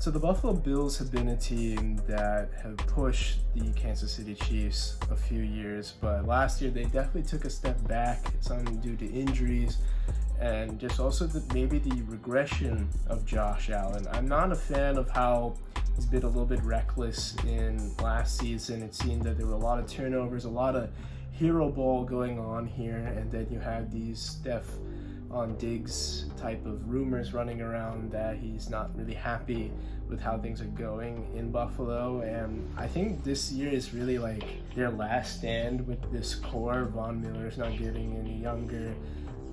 So the Buffalo Bills have been a team that have pushed the Kansas City Chiefs a few years, but last year they definitely took a step back, some due to injuries and just also maybe the regression of Josh Allen. I'm not a fan of how he's been a little bit reckless in last season. It seemed that there were a lot of turnovers, a lot of hero ball going on here, and then you have these Stefon Diggs type of rumors running around that he's not really happy with how things are going in Buffalo. And I think this year is really like their last stand with this core. Von Miller's not getting any younger.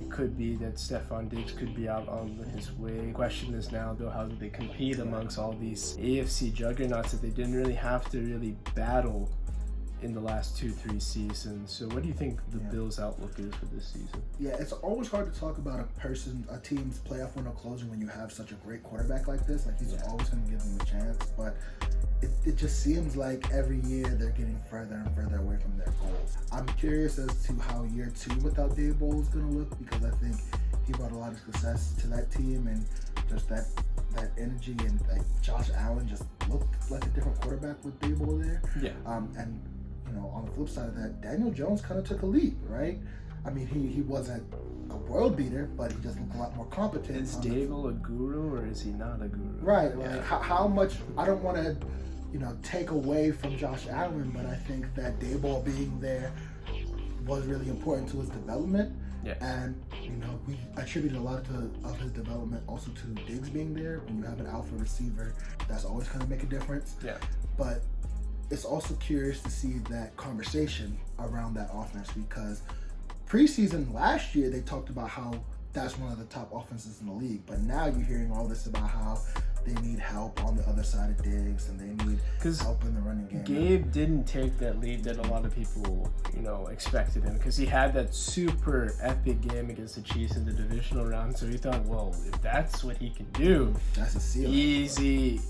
It could be that Stefon Diggs could be out on his way. The question is now, though, how do they compete amongst all these AFC juggernauts that they didn't really have to really battle in the last 2-3 seasons? So what do you think the Bills' outlook is for this season? Yeah, it's always hard to talk about a team's playoff window closing when you have such a great quarterback like this. Like, he's always going to give them a chance, but it just seems like every year they're getting further and further away from their goals. I'm curious as to how year 2 without Daboll is going to look, because I think he brought a lot of success to that team, and just that energy, and like Josh Allen just looked like a different quarterback with Daboll there. Yeah. And on the flip side of that, Daniel Jones kind of took a leap, right? I mean, he wasn't a world beater, but he just looked a lot more competent. Is Daboll a guru or is he not a guru? Right. Like how much, I don't want to, take away from Josh Allen, but I think that Daboll being there was really important to his development. Yeah. And, we attributed a lot of his development also to Diggs being there. When you have an alpha receiver, that's always going to make a difference. Yeah. But it's also curious to see that conversation around that offense, because preseason last year they talked about how that's one of the top offenses in the league, but now you're hearing all this about how they need help on the other side of Diggs and they need help in the running game. Gabe didn't take that lead that a lot of people, expected him, because he had that super epic game against the Chiefs in the divisional round. So he thought, well, if that's what he can do, that's a ceiling. Easy,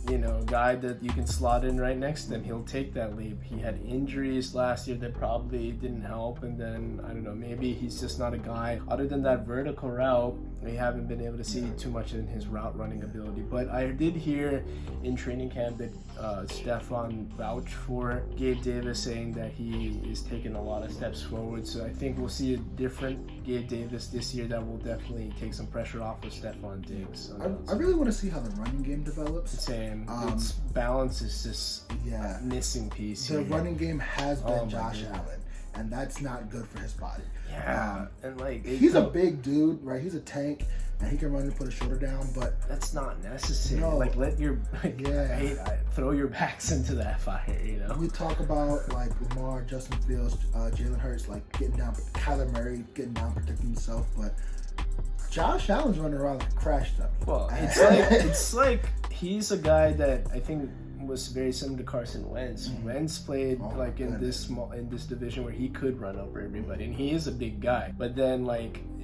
guy that you can slot in right next to him, he'll take that leap. He had injuries last year that probably didn't help, and then I don't know, maybe he's just not a guy. Other than that vertical route, we haven't been able to see too much in his route running ability. But I did hear in training camp that Stefon vouched for Gabe Davis, saying that he is taking a lot of steps forward. So I think we'll see a different Gabe Davis this year that will definitely take some pressure off of Stefon Diggs. I really want to see how the running game develops. Same. Its balance is just a missing piece. The running game has been Josh Allen, and that's not good for his body. Yeah, and he's a big dude, right? He's a tank, and he can run and put a shoulder down, but that's not necessary. No. Let your throw your backs into that fire. We talk about Lamar, Justin Fields, Jalen Hurts, getting down, Kyler Murray getting down, protecting himself, but Josh Allen's running around like a crash dummy. Well, it's like he's a guy that I think was very similar to Carson Wentz. Wentz played in this division where he could run over everybody, and he is a big guy. But then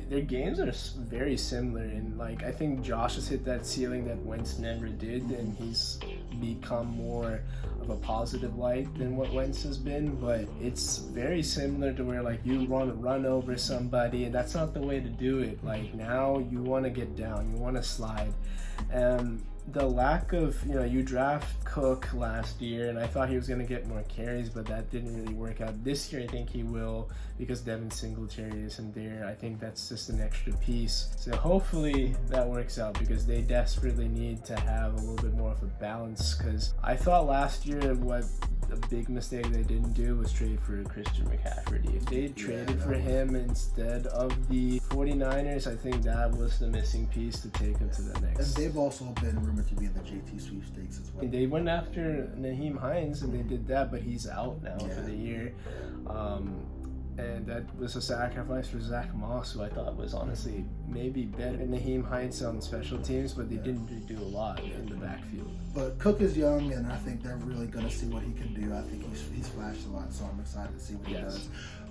their games are very similar, and I think Josh has hit that ceiling that Wentz never did, and he's become more of a positive light than what Wentz has been. But it's very similar to where you want to run over somebody, and that's not the way to do it. Now you want to get down, you want to slide, and the lack of, you draft Cook last year, and I thought he was going to get more carries, but that didn't really work out. This year, I think he will, because Devin Singletary isn't there. I think that's just an extra piece. So hopefully that works out, because they desperately need to have a little bit more of a balance, because I thought last year what a big mistake they didn't do was trade for Christian McCaffrey. If they traded for him instead of the 49ers, I think that was the missing piece to take him to the next. And they've also been rumored to be in the JT sweepstakes as well. They went after Nyheim Hines, and they did that, but he's out now for the year. And that was a sacrifice for Zach Moss, who I thought was honestly maybe better than Nyheim Hines on special teams, but they didn't really do a lot in the backfield. But Cook is young, and I think they're really going to see what he can do. I think he's flashed a lot, so I'm excited to see what he does.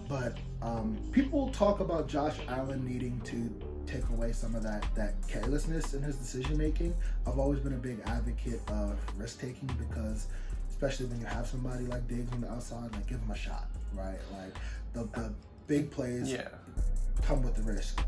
But people talk about Josh Allen needing to take away some of that carelessness in his decision making. I've always been a big advocate of risk taking, because especially when you have somebody like Diggs on the outside, give him a shot, right? The big plays come with the risk.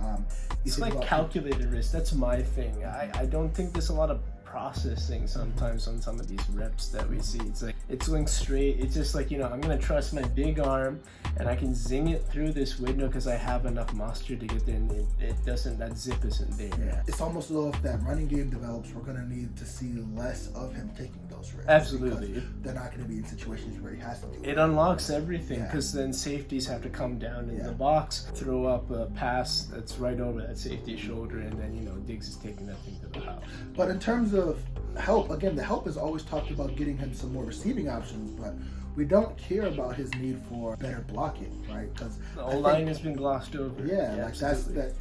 It's calculated risk. That's my thing. I don't think there's a lot of processing sometimes on some of these reps that we see. It's like it's going straight. It's just like, you know, I'm gonna trust my big arm and I can zing it through this window because I have enough posture to get there, and it doesn't, that zip isn't there. Yeah. It's almost as though if that running game develops, we're gonna need to see less of him taking those risks. Absolutely. They're not gonna be in situations where he has to do it. Unlocks everything, Yeah. because then safeties have to come down in the box, throw up a pass that's right over that safety shoulder, and then, you know, Diggs is taking that thing to the house. But in terms of help, again, the help is always talked about getting him some more receiving options, but we don't care about his need for better blocking, right? Because the O-line has been glossed over. Yeah, like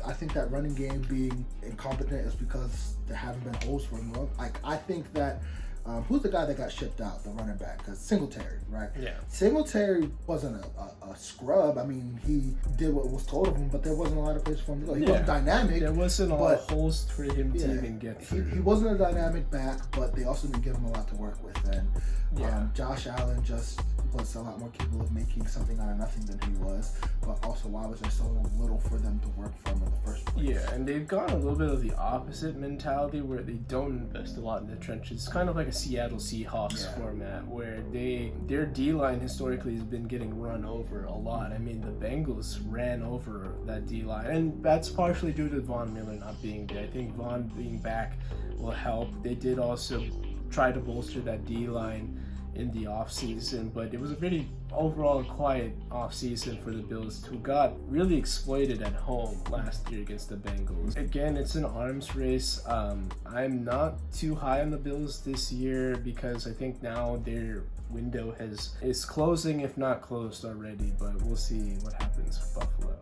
I think that running game being incompetent is because there haven't been holes for him. Like, I think that who's the guy that got shipped out, the running back? Because Singletary, right? Yeah. Singletary wasn't a scrub. I mean, he did what was told of him, but there wasn't a lot of place for him to go. He wasn't dynamic. There wasn't a lot of holes for him to even get through. He wasn't a dynamic back, but they also didn't give him a lot to work with. And Josh Allen just was a lot more capable of making something out of nothing than he was. But also, why was there so little for them to work from in the first place? Yeah, and they've gone a little bit of the opposite mentality where they don't invest a lot in the trenches. It's kind of like a Seattle Seahawks format where their D-line historically has been getting run over a lot. I mean, the Bengals ran over that D-line, and that's partially due to Von Miller not being there. I think Von being back will help. They did also try to bolster that D-line in the offseason, but it was a very overall quiet offseason for the Bills, who got really exploited at home last year against the Bengals. Again, it's an arms race. I'm not too high on the Bills this year because I think now their window is closing, if not closed already, but we'll see what happens with Buffalo.